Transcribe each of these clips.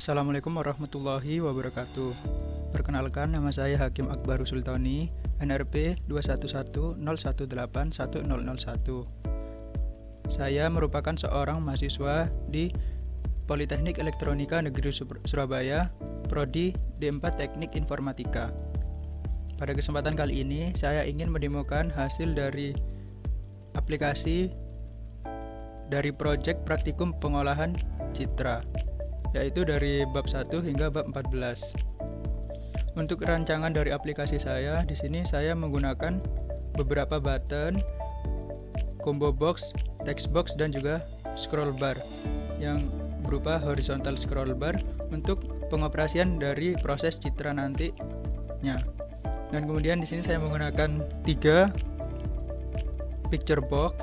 Assalamualaikum warahmatullahi wabarakatuh. Perkenalkan, nama saya Hakim Akbarus Sultani, NRP 21101181001. Saya merupakan seorang mahasiswa di Politeknik Elektronika Negeri Surabaya, Prodi D4 Teknik Informatika. Pada kesempatan kali ini, saya ingin mendemokan hasil dari aplikasi dari proyek praktikum pengolahan citra, yaitu dari bab 1 hingga bab 14. Untuk rancangan dari aplikasi saya, di sini saya menggunakan beberapa button, combo box, text box, dan juga scroll bar yang berupa horizontal scroll bar untuk pengoperasian dari proses citra nantinya. Dan kemudian di sini saya menggunakan 3 picture box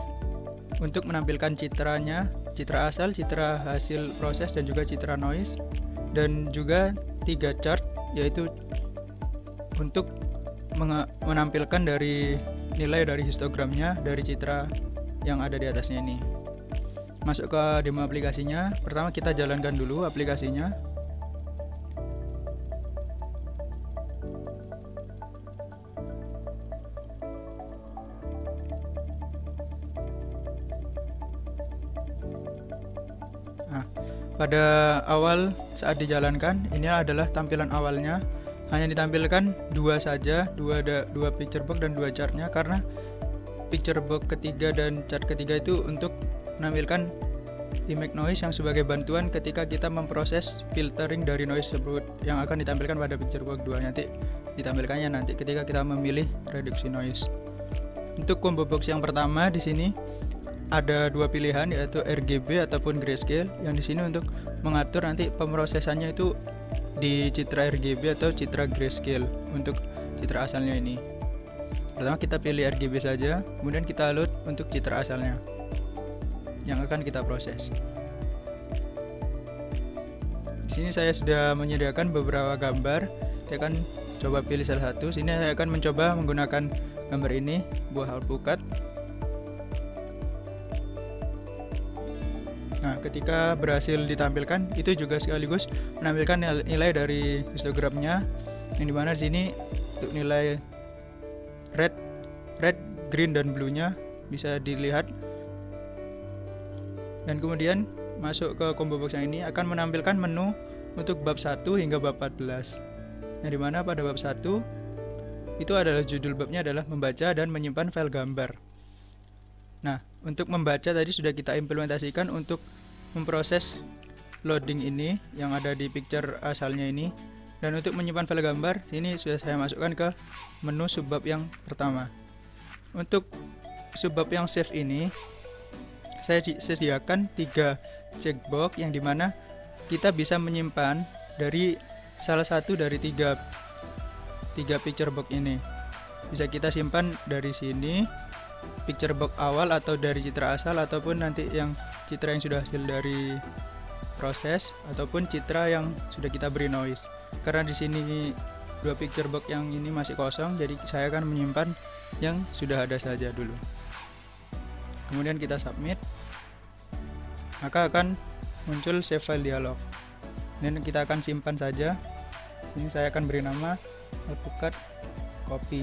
untuk menampilkan citranya, citra asal, citra hasil proses, dan juga citra noise, dan juga 3 chart, yaitu untuk menampilkan dari nilai dari histogramnya dari citra yang ada di atasnya ini. Masuk ke demo aplikasinya. Pertama kita jalankan dulu aplikasinya. Nah, pada awal saat dijalankan, ini adalah tampilan awalnya. Hanya ditampilkan 2 saja, 2 picture box dan 2 chartnya, karena picture box ketiga dan chart ketiga itu untuk menampilkan image noise yang sebagai bantuan ketika kita memproses filtering dari noise tersebut yang akan ditampilkan pada picture box 2. Nanti ditampilkannya nanti ketika kita memilih reduksi noise. Untuk combo box yang pertama di sini ada 2 pilihan, yaitu RGB ataupun grayscale, yang di sini untuk mengatur nanti pemrosesannya itu di citra RGB atau citra grayscale untuk citra asalnya ini. Pertama kita pilih RGB saja, kemudian kita load untuk citra asalnya yang akan kita proses. Di sini saya sudah menyediakan beberapa gambar. Saya akan coba pilih salah satu. Sini saya akan mencoba menggunakan gambar ini, buah alpukat. Nah, ketika berhasil ditampilkan, itu juga sekaligus menampilkan nilai dari histogramnya, yang dimana di sini untuk nilai red, green, dan blue-nya bisa dilihat. Dan kemudian masuk ke combo box yang ini akan menampilkan menu untuk bab 1 hingga bab 14. Yang dimana pada bab 1 itu adalah judul babnya adalah membaca dan menyimpan file gambar. Nah, untuk membaca tadi sudah kita implementasikan untuk memproses loading ini yang ada di picture asalnya ini. Dan untuk menyimpan file gambar, ini sudah saya masukkan ke menu subbab yang pertama. Untuk subbab yang save ini, saya sediakan 3 checkbox yang dimana kita bisa menyimpan dari salah satu dari 3 picture box ini. Bisa kita simpan dari sini, picture box awal atau dari citra asal, ataupun nanti yang citra yang sudah hasil dari proses, ataupun citra yang sudah kita beri noise. Karena di sini 2 picture box yang ini masih kosong, jadi saya akan menyimpan yang sudah ada saja dulu. Kemudian kita submit, maka akan muncul save file dialog. Dan kita akan simpan saja. Ini saya akan beri nama alpukat copy.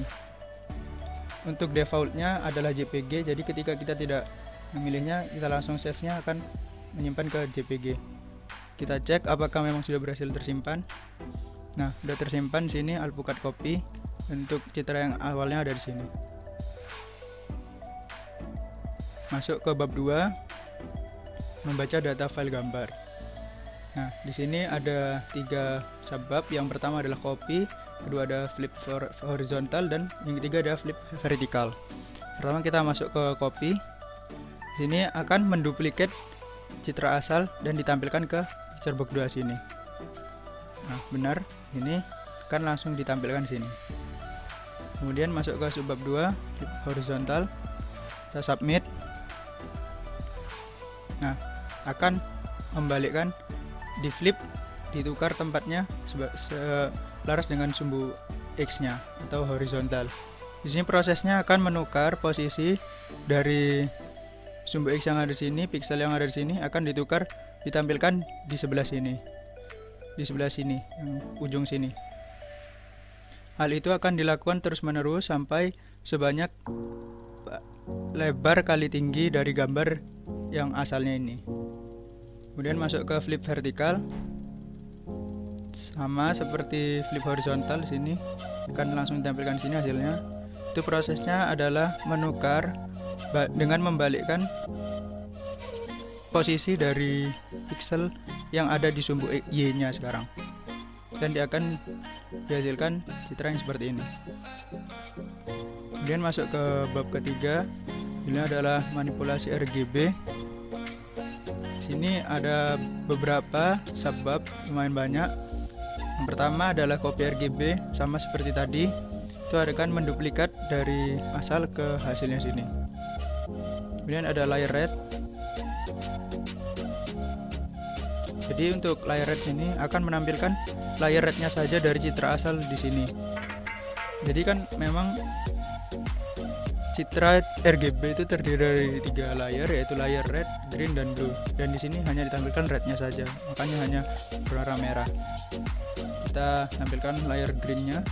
Untuk defaultnya adalah JPG, jadi ketika kita tidak memilihnya, kita langsung save-nya akan menyimpan ke JPG. Kita cek apakah memang sudah berhasil tersimpan. Nah, sudah tersimpan di sini alpukat copy. Untuk citra yang awalnya ada di sini. Masuk ke bab 2, membaca data file gambar. Nah, di sini ada 3 subbab. Yang pertama adalah copy, kedua ada flip horizontal, dan yang ketiga ada flip vertical. Pertama kita masuk ke copy. Sini akan menduplikat citra asal dan ditampilkan ke picture box 2 sini. Nah, benar, ini akan langsung ditampilkan di sini. Kemudian masuk ke subbab 2, flip horizontal. Kita submit. Nah, akan membalikkan di flip, ditukar tempatnya selaras dengan sumbu X-nya atau horizontal. Di sini prosesnya akan menukar posisi dari sumbu X yang ada di sini, pixel yang ada di sini akan ditukar, ditampilkan di sebelah sini. di sebelah sini, yang ujung sini. Hal itu akan dilakukan terus-menerus sampai sebanyak lebar kali tinggi dari gambar yang asalnya ini. Kemudian masuk ke flip vertikal, sama seperti flip horizontal. Di sini akan langsung ditampilkan sini hasilnya. Itu prosesnya adalah menukar dengan membalikkan posisi dari pixel yang ada di sumbu Y-nya sekarang, dan dia akan dihasilkan citra yang seperti ini. Kemudian masuk ke bab ketiga. Ini adalah manipulasi RGB. Sini ada beberapa subbab, lumayan banyak. Yang pertama adalah copy RGB, sama seperti tadi. Itu akan menduplikat dari asal ke hasilnya sini. Kemudian ada layer red. Jadi untuk layer red ini akan menampilkan layer rednya saja dari citra asal di sini. Jadi kan memang citra RGB itu terdiri dari 3 layer, yaitu layer red, green, dan blue. Dan di sini hanya ditampilkan rednya saja, makanya hanya berwarna merah. Kita tampilkan layer greennya.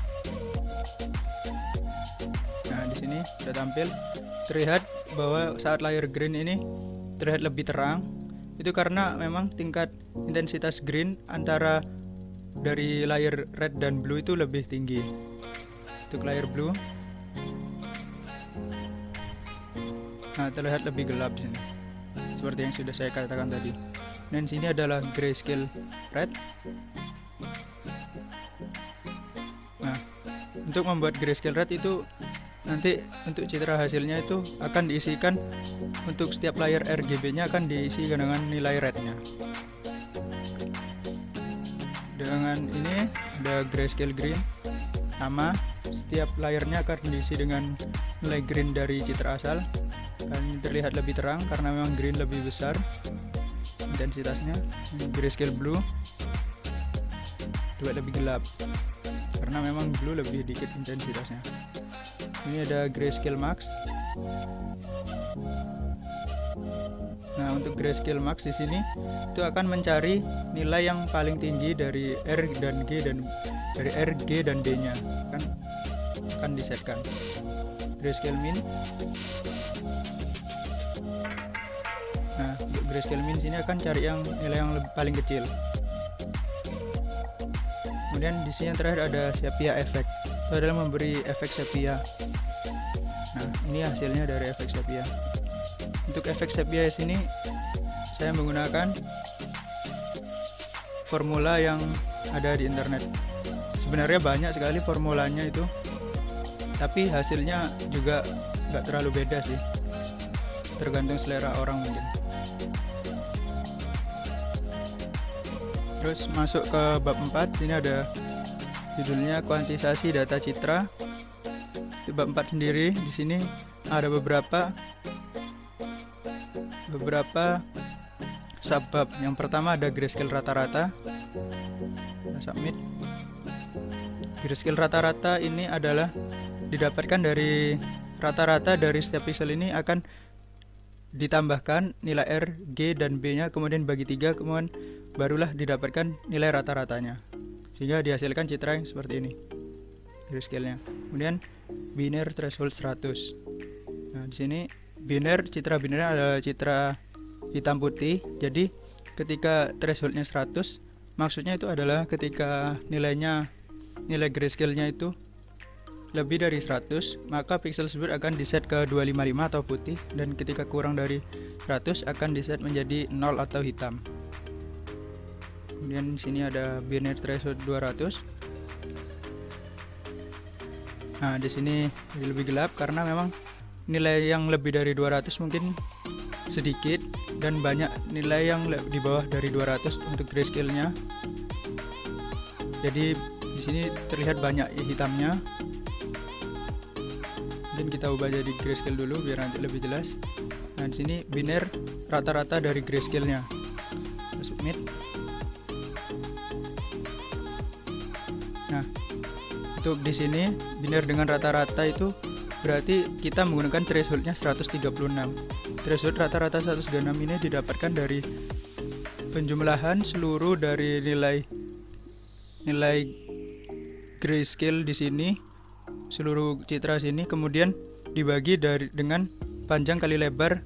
Nah, di sini sudah tampil. Terlihat bahwa saat layer green ini terlihat lebih terang. Itu karena memang tingkat intensitas green antara dari layer red dan blue itu lebih tinggi. Untuk layer blue, nah, terlihat lebih gelap di sini, seperti yang sudah saya katakan tadi. Dan sini adalah grayscale red. Nah, untuk membuat grayscale red itu nanti untuk citra hasilnya itu akan diisikan, untuk setiap layer RGB-nya akan diisi dengan nilai rednya. Dengan ini ada grayscale green, sama setiap layernya akan diisi dengan nilai green dari citra asal. Dan terlihat lebih terang karena memang green lebih besar intensitasnya. Grayscale blue terlihat lebih gelap karena memang blue lebih dikit intensitasnya. Ini ada grayscale max. Nah, untuk grayscale max di sini itu akan mencari nilai yang paling tinggi dari R dan G, dan dari R, G, dan D-nya kan akan disetkan. Grayscale min. Nah, untuk grayscale min sini akan cari yang nilai yang paling kecil. Kemudian di sini yang terakhir ada sepia effect. Itu adalah memberi efek sepia. Nah, ini hasilnya dari efek sepia. Untuk efek sepia sini saya menggunakan formula yang ada di internet. Sebenarnya banyak sekali formulanya itu, tapi hasilnya juga nggak terlalu beda sih, tergantung selera orang mungkin. Terus masuk ke bab 4. Sini ada judulnya kuantisasi data citra. Di bab 4 sendiri di sini ada beberapa subbab. Yang pertama ada grayscale rata-rata. Kita submit. Grayscale rata-rata ini adalah didapatkan dari rata-rata dari setiap pixel ini akan ditambahkan nilai R, G, dan B-nya, kemudian bagi 3, kemudian barulah didapatkan nilai rata-ratanya, sehingga dihasilkan citra yang seperti ini grayscale-nya. Kemudian binary threshold 100. Nah, di sini citra biner adalah citra hitam putih. Jadi ketika thresholdnya 100, maksudnya itu adalah ketika nilai grayscale-nya itu lebih dari 100, maka pixel tersebut akan diset ke 255 atau putih, dan ketika kurang dari 100 akan diset menjadi 0 atau hitam. Kemudian di sini ada binary threshold 200. Nah, di sini lebih gelap karena memang nilai yang lebih dari 200 mungkin sedikit, dan banyak nilai yang di bawah dari 200 untuk grayscale-nya. Jadi di sini terlihat banyak hitamnya. Dan kita ubah jadi grayscale dulu biar nanti lebih jelas. Nah, di sini biner rata-rata dari grayscale-nya. Submit. Nah, untuk di sini biner dengan rata-rata itu berarti kita menggunakan thresholdnya 136. Threshold rata-rata 136 ini didapatkan dari penjumlahan seluruh dari nilai nilai grayscale di sini, seluruh citra sini, kemudian dibagi dengan panjang kali lebar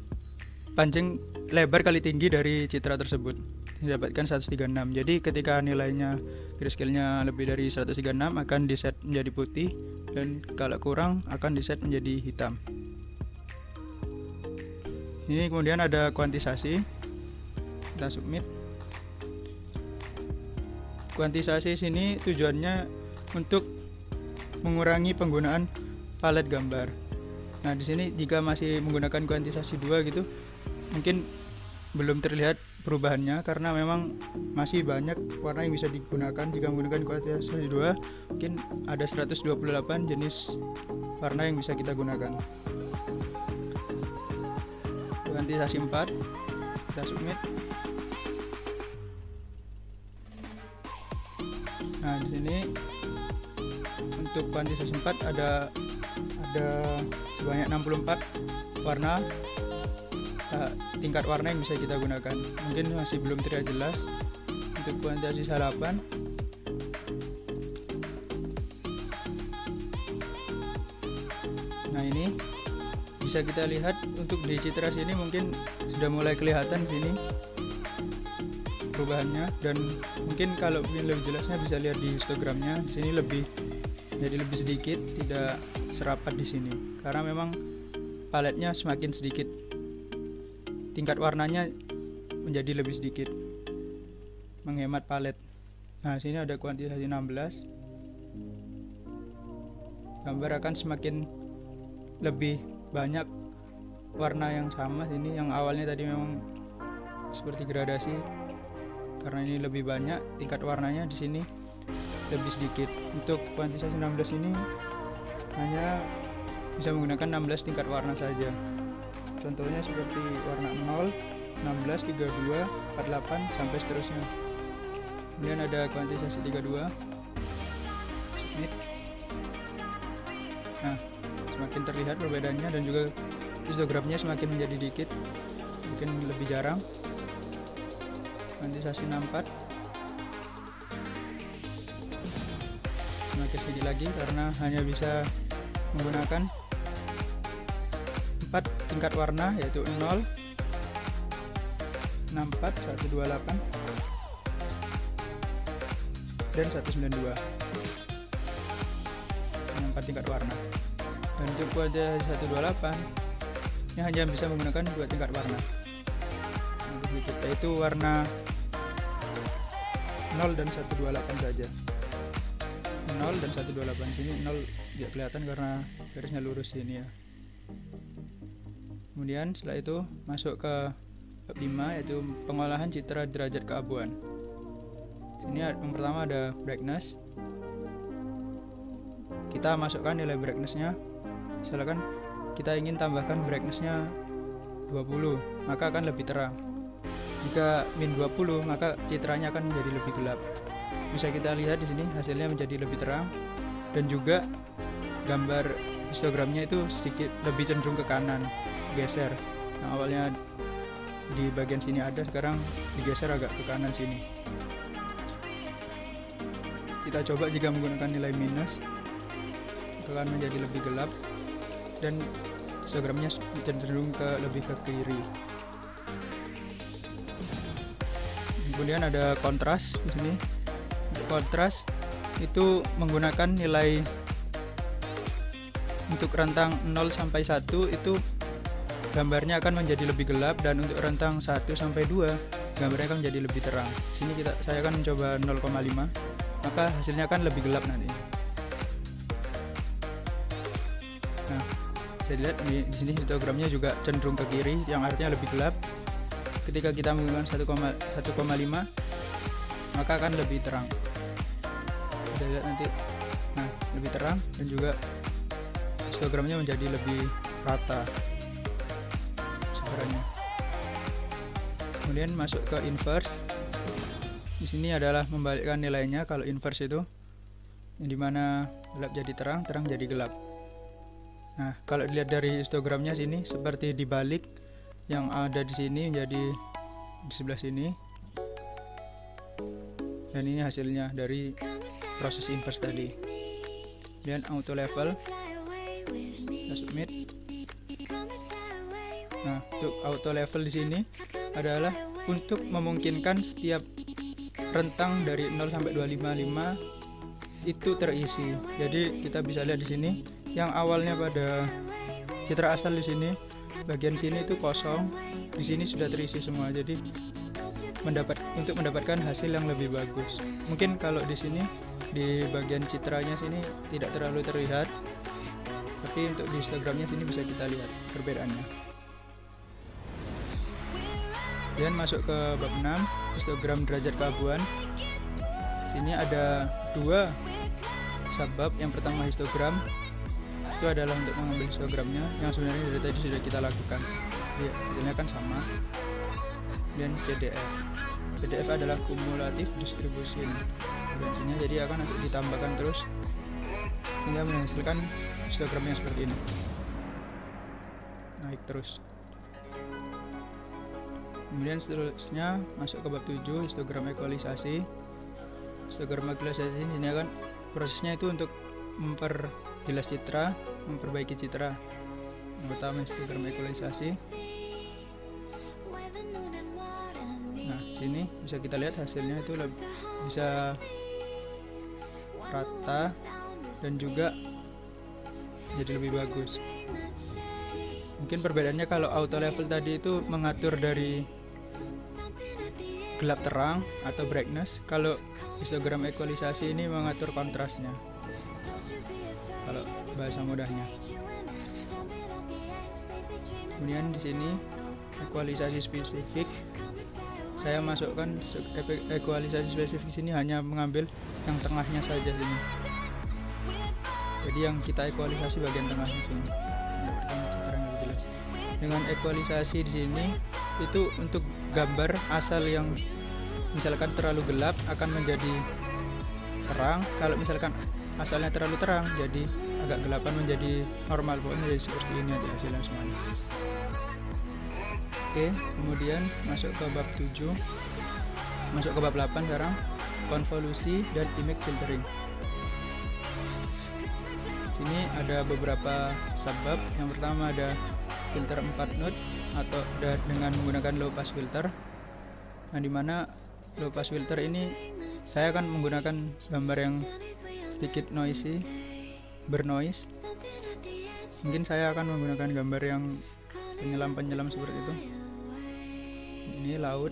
kali tinggi dari citra tersebut, didapatkan 136. Jadi ketika nilainya grayscale-nya lebih dari 136 akan diset menjadi putih, dan kalau kurang akan diset menjadi hitam. Ini kemudian ada kuantisasi, kita submit. Kuantisasi sini tujuannya untuk mengurangi penggunaan palet gambar. Nah, di sini jika masih menggunakan kuantisasi 2 gitu, mungkin belum terlihat perubahannya karena memang masih banyak warna yang bisa digunakan. Jika menggunakan kuantisasi 2, mungkin ada 128 jenis warna yang bisa kita gunakan. Kuantisasi 4, kita submit. Nah, di sini untuk kuantisasi 4 ada sebanyak 64 warna, tingkat warna yang bisa kita gunakan. Mungkin masih belum terlihat jelas. Untuk kuantisasi 8, nah ini bisa kita lihat untuk di citra sini mungkin sudah mulai kelihatan sini perubahannya, dan mungkin kalau ingin lebih jelasnya bisa lihat di histogramnya. Di sini jadi lebih sedikit, tidak serapat di sini karena memang paletnya semakin sedikit, tingkat warnanya menjadi lebih sedikit, menghemat palet. Nah, sini ada kuantisasi 16. Gambar akan semakin lebih banyak warna yang sama. Sini yang awalnya tadi memang seperti gradasi, karena ini lebih banyak tingkat warnanya, di sini lebih sedikit. Untuk kuantisasi 16 ini hanya bisa menggunakan 16 tingkat warna saja. Contohnya seperti warna 0, 16, 32, 48 sampai seterusnya. Kemudian ada kuantisasi 32. Submit. Nah, semakin terlihat perbedaannya, dan juga histogramnya semakin menjadi dikit, mungkin lebih jarang. Kuantisasi 64, semakin sedikit lagi karena hanya bisa menggunakan 4 tingkat warna, yaitu 0, 64, 128 dan 192. 4 tingkat warna. Dan untuk kuantisasi 128 ini hanya bisa menggunakan 2 tingkat warna, yaitu warna 0 dan 128 saja. 0 dan 128. Sini 0 tidak kelihatan karena garisnya lurus ini ya. Kemudian setelah itu masuk ke bab 5, yaitu pengolahan citra derajat keabuan. Ini yang pertama ada brightness. Kita masukkan nilai brightness-nya. Misalkan kita ingin tambahkan brightness-nya 20, maka akan lebih terang. Jika min 20, maka citranya akan menjadi lebih gelap. Bisa kita lihat di sini hasilnya menjadi lebih terang, dan juga gambar histogramnya itu sedikit lebih cenderung ke kanan, geser. Nah, awalnya di bagian sini ada, sekarang digeser agak ke kanan sini. Kita coba jika menggunakan nilai minus, akan menjadi lebih gelap, dan histogramnya cenderung lebih ke kiri. Kemudian ada kontras di sini. Untuk kontras itu menggunakan nilai untuk rentang 0 sampai 1 itu gambarnya akan menjadi lebih gelap, dan untuk rentang 1 sampai 2 gambarnya akan menjadi lebih terang. Sini saya akan mencoba 0,5, maka hasilnya akan lebih gelap nanti. Nah, bisa dilihat di sini histogramnya juga cenderung ke kiri, yang artinya lebih gelap. Ketika kita menggunakan 1,5, maka akan lebih terang. Bisa lihat nanti, nah lebih terang, dan juga histogramnya menjadi lebih rata sebenarnya. Kemudian masuk ke inverse. Di sini adalah membalikkan nilainya. Kalau inverse itu yang dimana gelap jadi terang, terang jadi gelap. Nah, kalau dilihat dari histogramnya sini seperti dibalik, yang ada di sini menjadi di sebelah sini, dan ini hasilnya dari proses inverse tadi. Kemudian auto level, kita submit. Nah, untuk auto level di sini adalah untuk memungkinkan setiap rentang dari 0 sampai 255 itu terisi. Jadi kita bisa lihat di sini yang awalnya pada citra asal di sini bagian sini itu kosong, di sini sudah terisi semua. Jadi untuk mendapatkan hasil yang lebih bagus. Mungkin kalau di sini di bagian citranya sini tidak terlalu terlihat, tapi untuk di histogramnya sini bisa kita lihat perbedaannya. Dan masuk ke bab 6, histogram derajat keabuan. Sini ada dua subbab. Yang pertama histogram, itu adalah untuk mengambil histogramnya yang sebenarnya dari tadi sudah kita lakukan. Jadi hasilnya kan sama. Dan CDF adalah cumulative distribution dimensinya, jadi akan nanti ditambahkan terus hingga menghasilkan histogramnya seperti ini, naik terus. Kemudian seterusnya masuk ke bab 7, histogram ekualisasi. Histogram ekualisasi ini kan prosesnya itu untuk memperjelas citra, memperbaiki citra. Yang pertama histogram ekualisasi. Nah, sini bisa kita lihat hasilnya itu bisa rata dan juga jadi lebih bagus. Mungkin perbedaannya kalau auto level tadi itu mengatur dari gelap terang atau brightness, kalau histogram ekualisasi ini mengatur kontrasnya, kalau bahasa mudahnya. Kemudian di sini ekualisasi spesifik, saya masukkan ekualisasi spesifik sini hanya mengambil yang tengahnya saja sini. Jadi yang kita ekualisasi bagian tengahnya sini. Dengan ekualisasi di sini itu untuk gambar asal yang misalkan terlalu gelap akan menjadi terang, kalau misalkan asalnya terlalu terang jadi agak gelapan menjadi normal. Pokoknya jadi seperti ini aja hasilnya semuanya. Oke, kemudian masuk ke bab 7, masuk ke bab 8 sekarang, konvolusi dan image filtering. Ini ada beberapa subbab. Yang pertama ada filter 4 node atau dengan menggunakan low pass filter. Nah, dimana low pass filter ini saya akan menggunakan gambar yang sedikit noisy, bernoise. Mungkin saya akan menggunakan gambar yang penyelam seperti itu. Ini laut,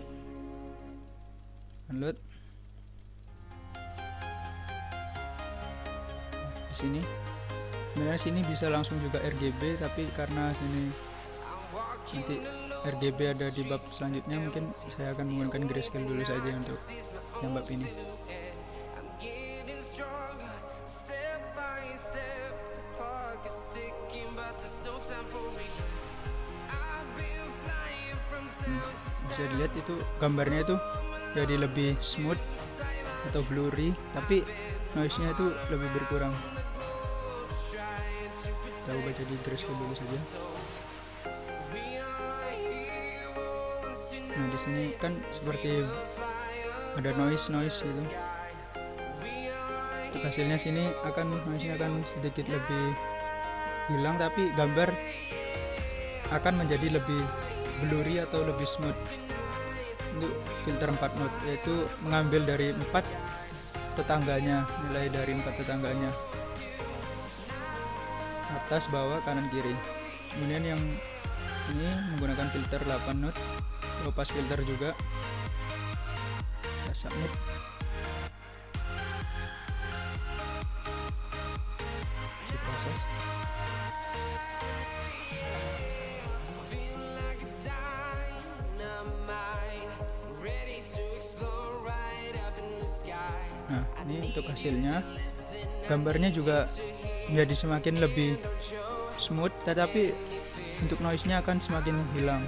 download. Di sini, sebenarnya sini bisa langsung juga RGB, tapi karena sini nanti RGB ada di bab selanjutnya, mungkin saya akan menggunakan grayscale dulu saja untuk yang bab ini. Bisa dilihat itu gambarnya itu jadi lebih smooth atau blurry, tapi noise-nya itu lebih berkurang. Kita ubah jadi grayscale dulu saja. Nah, di sini kan seperti ada noise gitu. Untuk hasilnya sini noise-nya akan sedikit lebih hilang, tapi gambar akan menjadi lebih blurry atau lebih smooth. Untuk filter 4 node, yaitu mengambil dari 4 tetangganya, nilai dari 4 tetangganya, atas, bawah, kanan, kiri. Kemudian yang ini menggunakan filter 8 node, low pass filter juga. Kita submit. Proses. Nah, ini untuk hasilnya. Gambarnya juga menjadi semakin lebih smooth, tetapi untuk noise-nya akan semakin hilang.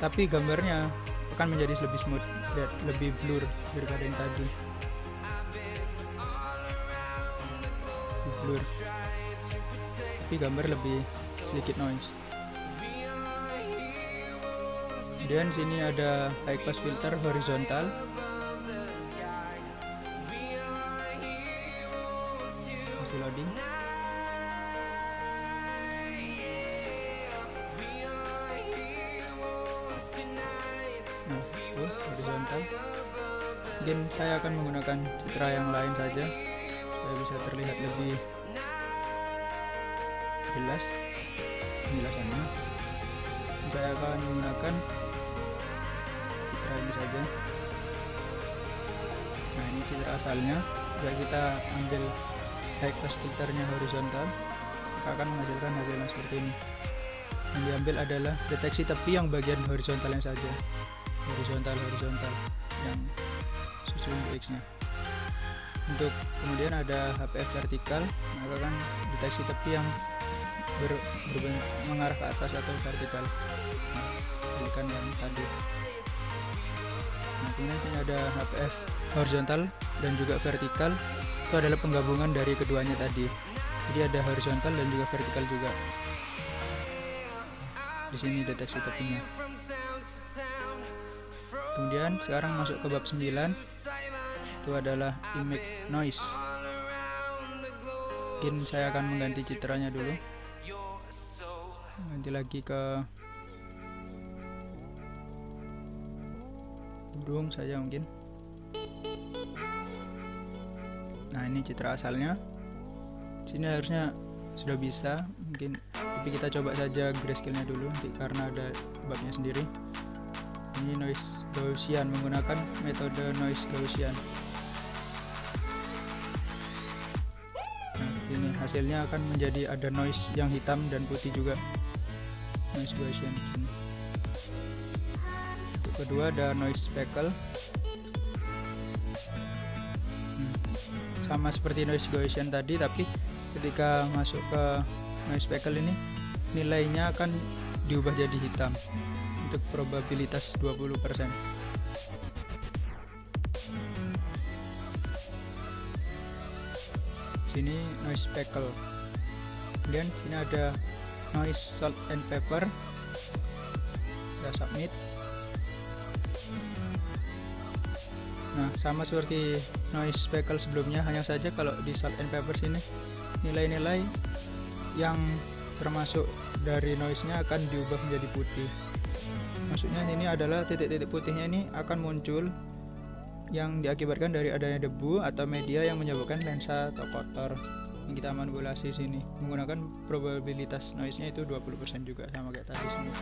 Tapi gambarnya akan menjadi lebih smooth dan lebih blur daripada yang tadi. Blur. Tapi gambar lebih sedikit noise. Dan sini ada high pass filter horizontal. masih loading. Nah, itu horizontal. Mungkin saya akan menggunakan citra yang lain saja supaya bisa terlihat lebih jelas penjelasannya. Saya akan menggunakan citra ini saja. Nah, ini citra asalnya. Jika kita ambil high pass filternya horizontal, maka akan menghasilkan hasil yang seperti ini. Yang diambil adalah deteksi tepi yang bagian horizontalnya saja, horizontal yang susun X nya. Untuk kemudian ada HPF vertikal, maka kan deteksi tepi yang mengarah ke atas atau vertikal. Nah, balikan yang tadi. Nah, kemudian sini ada HPF horizontal dan juga vertikal. Itu adalah penggabungan dari keduanya tadi. Jadi ada horizontal dan juga vertikal juga. Di sini deteksi tepinya. Kemudian sekarang masuk ke bab 9. Itu adalah image noise. Mungkin saya akan mengganti citranya dulu. Ganti lagi ke burung saja mungkin. Nah, ini citra asalnya. Sini harusnya sudah bisa mungkin, tapi kita coba saja grayscale-nya dulu karena ada babnya sendiri. Ini noise Gaussian, menggunakan metode noise Gaussian. Nah, ini hasilnya akan menjadi ada noise yang hitam dan putih juga. Noise Gaussian di sini. Untuk kedua ada noise speckle. Sama seperti noise Gaussian tadi, tapi ketika masuk ke noise speckle ini nilainya akan diubah jadi hitam untuk probabilitas 20%. Sini noise speckle. Kemudian sini ada noise salt and pepper. Kita submit. Nah, sama seperti noise speckle sebelumnya, hanya saja kalau di salt and pepper sini nilai-nilai yang termasuk dari noise-nya akan diubah menjadi putih. Maksudnya ini adalah titik-titik putihnya ini akan muncul yang diakibatkan dari adanya debu atau media yang menyebabkan lensa atau kotor. Yang kita manipulasi sini menggunakan probabilitas noise-nya itu 20% juga, sama kayak tadi semua.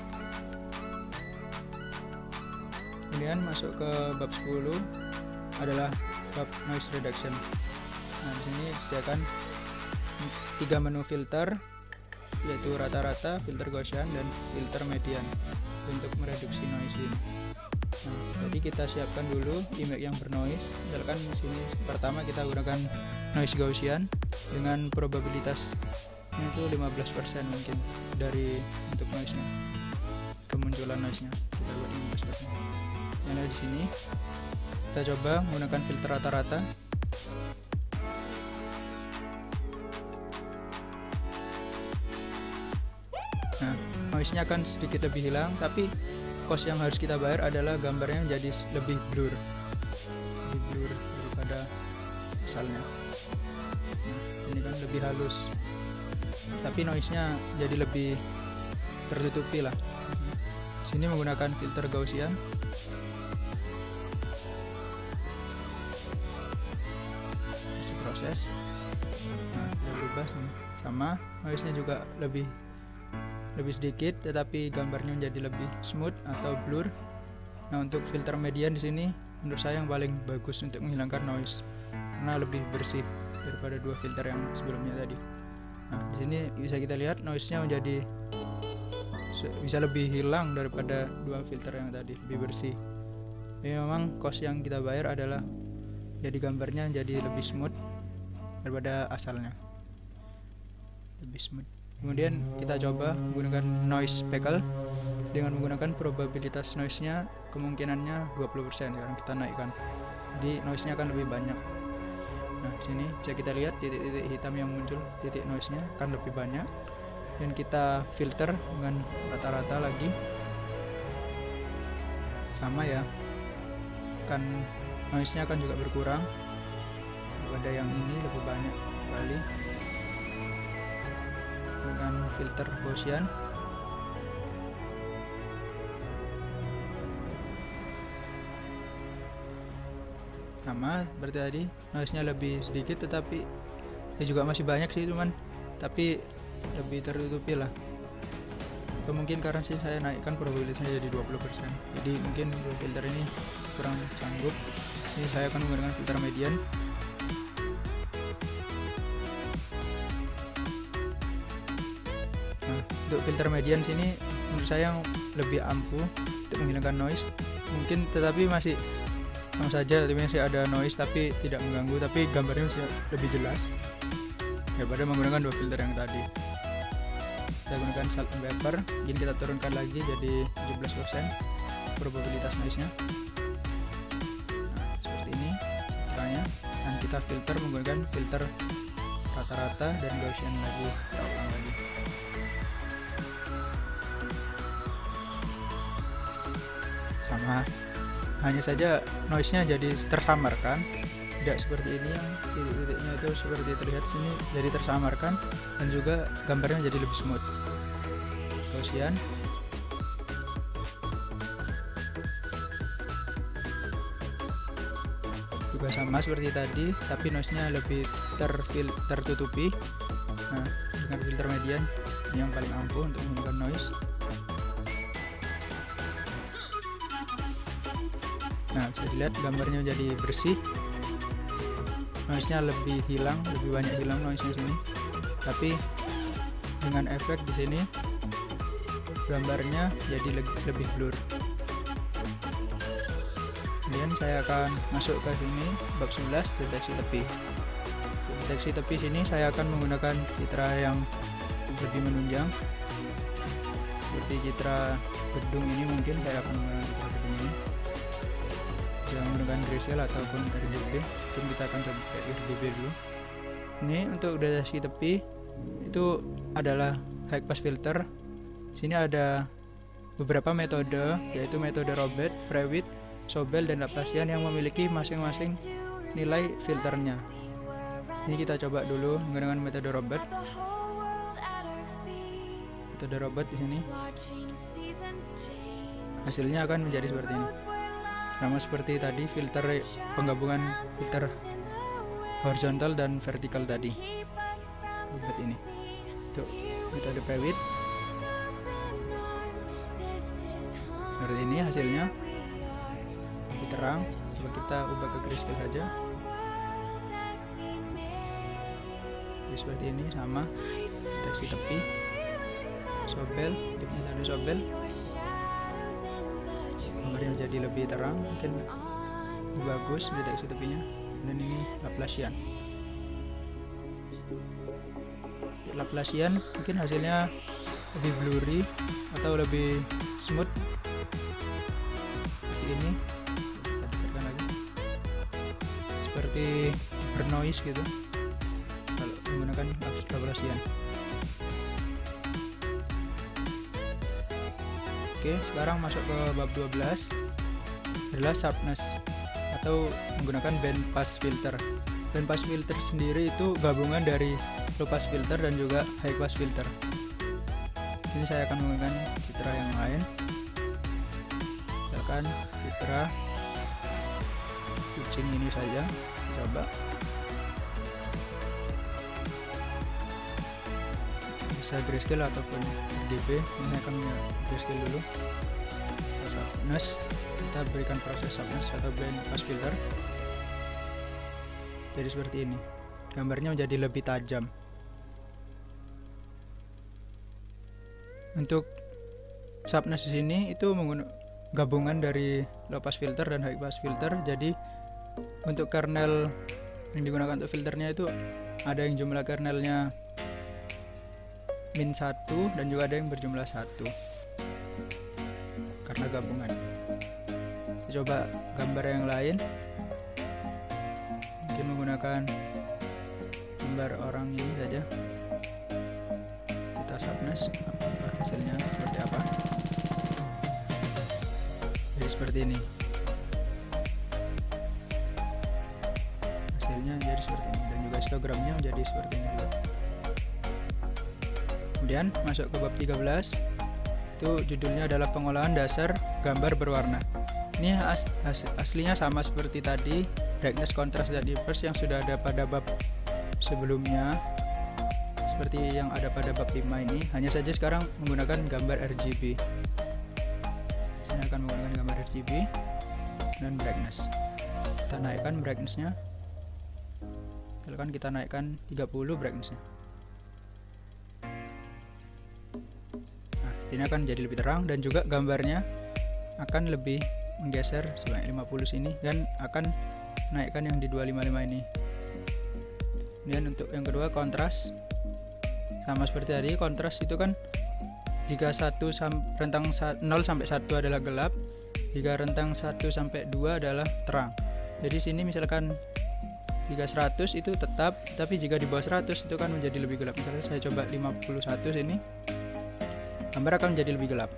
Kemudian masuk ke bab 10 adalah bab noise reduction. Nah, di sini disediakan 3 menu filter, yaitu rata-rata, filter Gaussian, dan filter median untuk mereduksi noise ini. Nah, jadi kita siapkan dulu image yang bernoise. Misalkan di sini pertama kita gunakan noise Gaussian dengan probabilitasnya itu 15% mungkin dari untuk noise-nya, kemunculan noise-nya kita buat 15%. Yang ada di sini kita coba menggunakan filter rata-rata. Nah, noise-nya akan sedikit lebih hilang, tapi cost yang harus kita bayar adalah gambarnya jadi lebih blur daripada asalnya. Nah, ini kan lebih halus, tapi noise-nya jadi lebih tertutupi lah. Sini menggunakan filter Gaussian. Masih proses. Nah, sudah berubah nih. Sama, noise-nya juga lebih sedikit, tetapi gambarnya menjadi lebih smooth atau blur. Nah, untuk filter median di sini menurut saya yang paling bagus untuk menghilangkan noise karena lebih bersih daripada dua filter yang sebelumnya tadi. Nah, di sini bisa kita lihat noise-nya bisa lebih hilang daripada dua filter yang tadi, lebih bersih. Jadi memang cost yang kita bayar adalah jadi gambarnya jadi lebih smooth daripada asalnya, lebih smooth. Kemudian kita coba menggunakan noise speckle dengan menggunakan probabilitas noise-nya kemungkinannya 20%. Sekarang kita naikkan, jadi noise-nya akan lebih banyak. Nah, sini bisa kita lihat titik-titik hitam yang muncul, titik noise-nya akan lebih banyak. Dan kita filter dengan rata-rata lagi, sama ya, kan noise-nya akan juga berkurang daripada yang ini, lebih banyak sekali. dengan filter Gaussian. Sama seperti tadi, noise-nya lebih sedikit tetapi ya juga masih banyak sih, cuman tapi lebih tertutupi lah. Atau mungkin karena sih saya naikkan probabilitasnya jadi 20%, jadi mungkin filter ini kurang sanggup. Ini saya akan menggunakan filter median. Nah, untuk filter median sini menurut saya lebih ampuh untuk menghilangkan noise, mungkin tetapi masih sama saja, tapi masih ada noise tapi tidak mengganggu, tapi gambarnya masih lebih jelas daripada menggunakan dua filter yang tadi. Saya gunakan salt and pepper, mungkin kita turunkan lagi jadi 17% probabilitas noise nya. Nah, seperti ini caranya. Dan kita filter menggunakan filter rata-rata dan Gaussian lagi, terulang lagi. Sama, hanya saja noise-nya jadi tersamarkan, tidak seperti ini yang titik-titiknya itu seperti terlihat sini, jadi tersamarkan dan juga gambarnya jadi lebih smooth. Gaussian. Juga sama seperti tadi, tapi noise-nya lebih tertutupi. Nah, dengan filter median ini yang paling ampuh untuk menggunakan noise. Nah, bisa dilihat gambarnya jadi bersih, noise-nya lebih hilang, lebih banyak hilang noise-nya sini. Tapi dengan efek di sini gambarnya jadi lebih blur. Kemudian saya akan masuk ke sini bab 11, deteksi tepi. Deteksi tepi sini saya akan menggunakan citra yang lebih menunjang, seperti citra gedung ini. Mungkin saya akan menggunakan citra gedung ini. Jangan menggunakan grayscale ataupun RGB. Mungkin kita akan coba RGB dulu. Ini untuk deteksi tepi itu adalah high pass filter. Sini ada beberapa metode, yaitu metode Robert, Prewitt, Sobel, dan Laplacian yang memiliki masing-masing nilai filternya. Ini kita coba dulu menggunakan metode Robert. Metode Robert di sini hasilnya akan menjadi seperti ini. Sama seperti tadi filter penggabungan filter horizontal dan vertikal tadi. Robert ini. Untuk metode Prewitt seperti ini hasilnya, lebih terang. Coba kita ubah ke grayscale saja. Jadi seperti ini, sama deteksi tepi, Sobel, untuk metode Sobel gambarnya jadi lebih terang, mungkin lebih bagus deteksi tepinya. Dan ini Laplacian. Laplacian mungkin hasilnya lebih blurry atau lebih smooth seperti ini. Kita tekan lagi, seperti bernoise gitu kalau menggunakan Laplacian. Oke, sekarang masuk ke bab 12 adalah sharpness atau menggunakan band pass filter. Band pass filter sendiri itu gabungan dari low pass filter dan juga high pass filter. Ini saya akan menggunakan citra yang lain, misalkan citra kucing ini saja. Coba bisa grayscale ataupun RGB. Ini akan grayscale dulu. Sharpness, kita berikan proses sharpness atau band pass filter. Jadi seperti ini, gambarnya menjadi lebih tajam. Untuk sharpness di sini itu gabungan dari low pass filter dan high pass filter. Jadi untuk kernel yang digunakan untuk filternya itu ada yang jumlah kernelnya min 1 dan juga ada yang berjumlah 1 karena gabungan. Kita coba gambar yang lain, mungkin menggunakan gambar orang ini saja. Kita sharpness, apakah hasilnya seperti apa. Jadi seperti ini hasilnya, jadi seperti ini, dan juga histogramnya menjadi seperti ini juga. Kemudian masuk ke bab 13, itu judulnya adalah pengolahan dasar gambar berwarna. Ini aslinya sama seperti tadi, brightness, contrast, dan inverse yang sudah ada pada bab sebelumnya, seperti yang ada pada bab 5 ini. Hanya saja sekarang menggunakan gambar RGB. Saya akan menggunakan gambar RGB dan brightness. Kita naikkan brightnessnya, misalkan kita naikkan 30 brightnessnya. Nah, ini akan menjadi lebih terang dan juga gambarnya akan lebih menggeser sebanyak 50 sini dan akan naikkan yang di 255 ini. Kemudian untuk yang kedua, kontras. Sama seperti tadi, kontras itu kan jika rentang 0 sampai 1 adalah gelap, jika rentang 1 sampai 2 adalah terang. Jadi sini misalkan jika 100 itu tetap, tapi jika di bawah 100 itu kan menjadi lebih gelap. Misalnya saya coba 51 sini, gambar akan menjadi lebih gelap.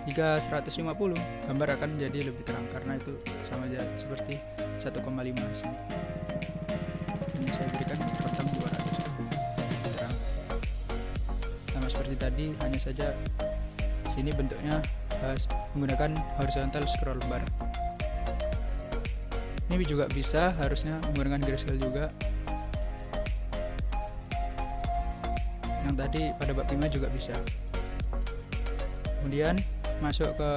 Jika 150, gambar akan menjadi lebih terang karena itu sama saja seperti 1,5 sini. Ini saya berikan rentang 200 terang. Sama seperti tadi, hanya saja sini bentuknya menggunakan horizontal scroll bar. Ini juga bisa harusnya menggunakan grayscale juga. Yang tadi pada bab 5 juga bisa. Kemudian masuk ke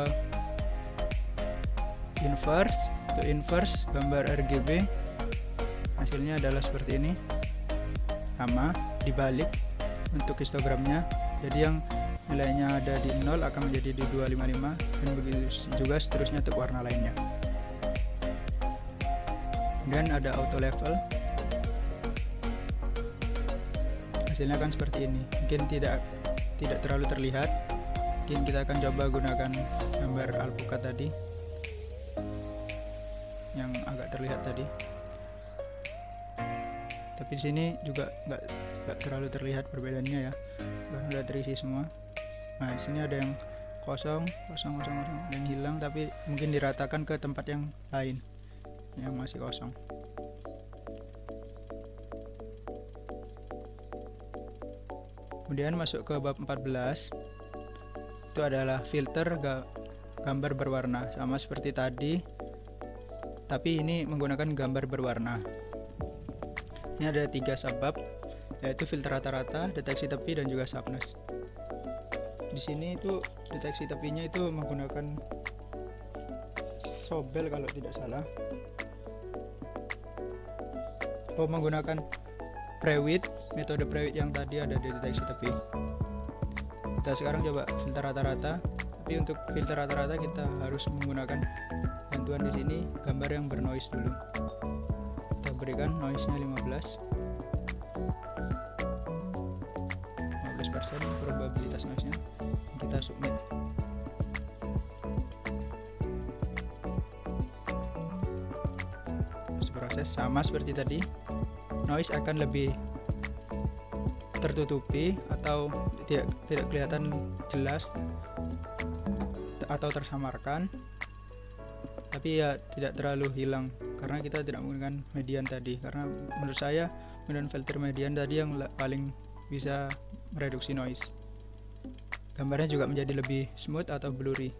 inverse. Untuk inverse gambar RGB hasilnya adalah seperti ini, sama dibalik untuk histogramnya. Jadi yang nilainya ada di 0 akan menjadi di 255 dan begitu juga seterusnya untuk warna lainnya. Kemudian ada auto level, hasilnya akan seperti ini. Mungkin tidak terlalu terlihat. Mungkin kita akan coba gunakan gambar alpukat tadi yang agak terlihat tadi, tapi di sini juga nggak terlalu terlihat perbedaannya ya, karena sudah terisi semua. Nah, di sini ada yang kosong dan hilang, tapi mungkin diratakan ke tempat yang lain yang masih kosong. Kemudian masuk ke bab 14, itu adalah filter gambar berwarna, sama seperti tadi, tapi ini menggunakan gambar berwarna. Ini ada 3 subbab, yaitu filter rata-rata, deteksi tepi, dan juga sharpness. Di sini itu deteksi tepinya itu menggunakan Sobel kalau tidak salah. Menggunakan Prewitt, metode Prewitt yang tadi ada di deteksi tepi. Kita sekarang coba filter rata-rata, tapi untuk filter rata-rata kita harus menggunakan bantuan di sini gambar yang bernoise dulu. Kita berikan noise-nya 15%, probabilitas noise-nya. Kita submit. Proses sama seperti tadi, noise akan lebih tertutupi atau tidak kelihatan jelas atau tersamarkan, tapi ya tidak terlalu hilang karena kita tidak menggunakan median tadi. Karena menurut saya menggunakan filter median tadi yang paling bisa mereduksi noise. Gambarnya juga menjadi lebih smooth atau blurry.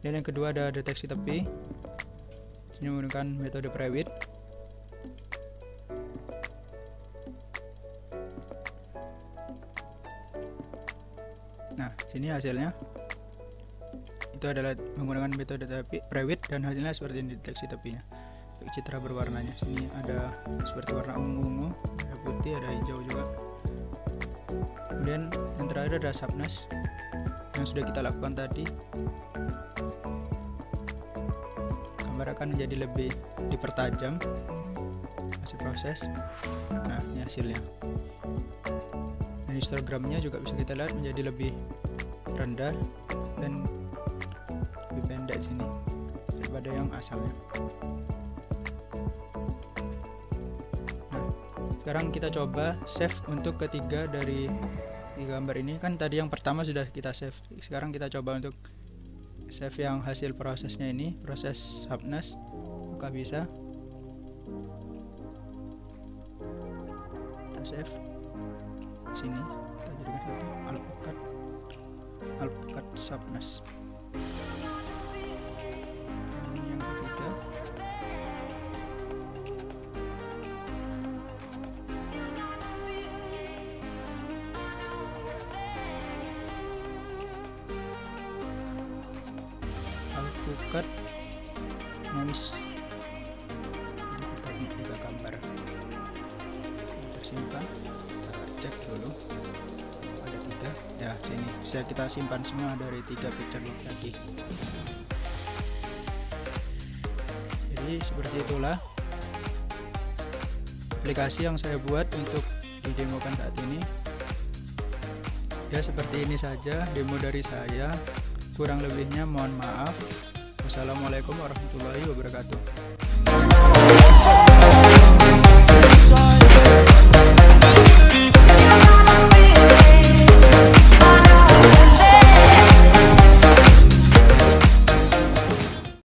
Dan yang kedua ada deteksi tepi. Ini menggunakan metode Prewitt. Nah, sini hasilnya itu adalah menggunakan metode Prewitt dan hasilnya seperti ini deteksi tepinya. Untuk citra berwarnanya, sini ada seperti warna ungu-ungu, ada putih, ada hijau juga. Kemudian yang terakhir ada sharpness yang sudah kita lakukan tadi. Gambar akan menjadi lebih dipertajam, masih proses. Nah, ini hasilnya. Dan histogramnya juga bisa kita lihat menjadi lebih rendah dan lebih pendek sini daripada yang asalnya. Nah, sekarang kita coba save untuk ketiga dari gambar ini. Kan tadi yang pertama sudah kita save, sekarang kita coba untuk save yang hasil prosesnya ini, proses sharpness. Maka bisa kita save sini, kita jadikan Sharpness. Ini yang ketiga. Alpukat noise. Ini kita tiga gambar tersimpan. Kita cek dulu. Ada tiga. Ya, sini bisa kita simpan semua dari 3 picture log tadi. Jadi seperti itulah aplikasi yang saya buat untuk didemokan saat ini. Ya, seperti ini saja demo dari saya. Kurang lebihnya mohon maaf. Wassalamualaikum warahmatullahi wabarakatuh.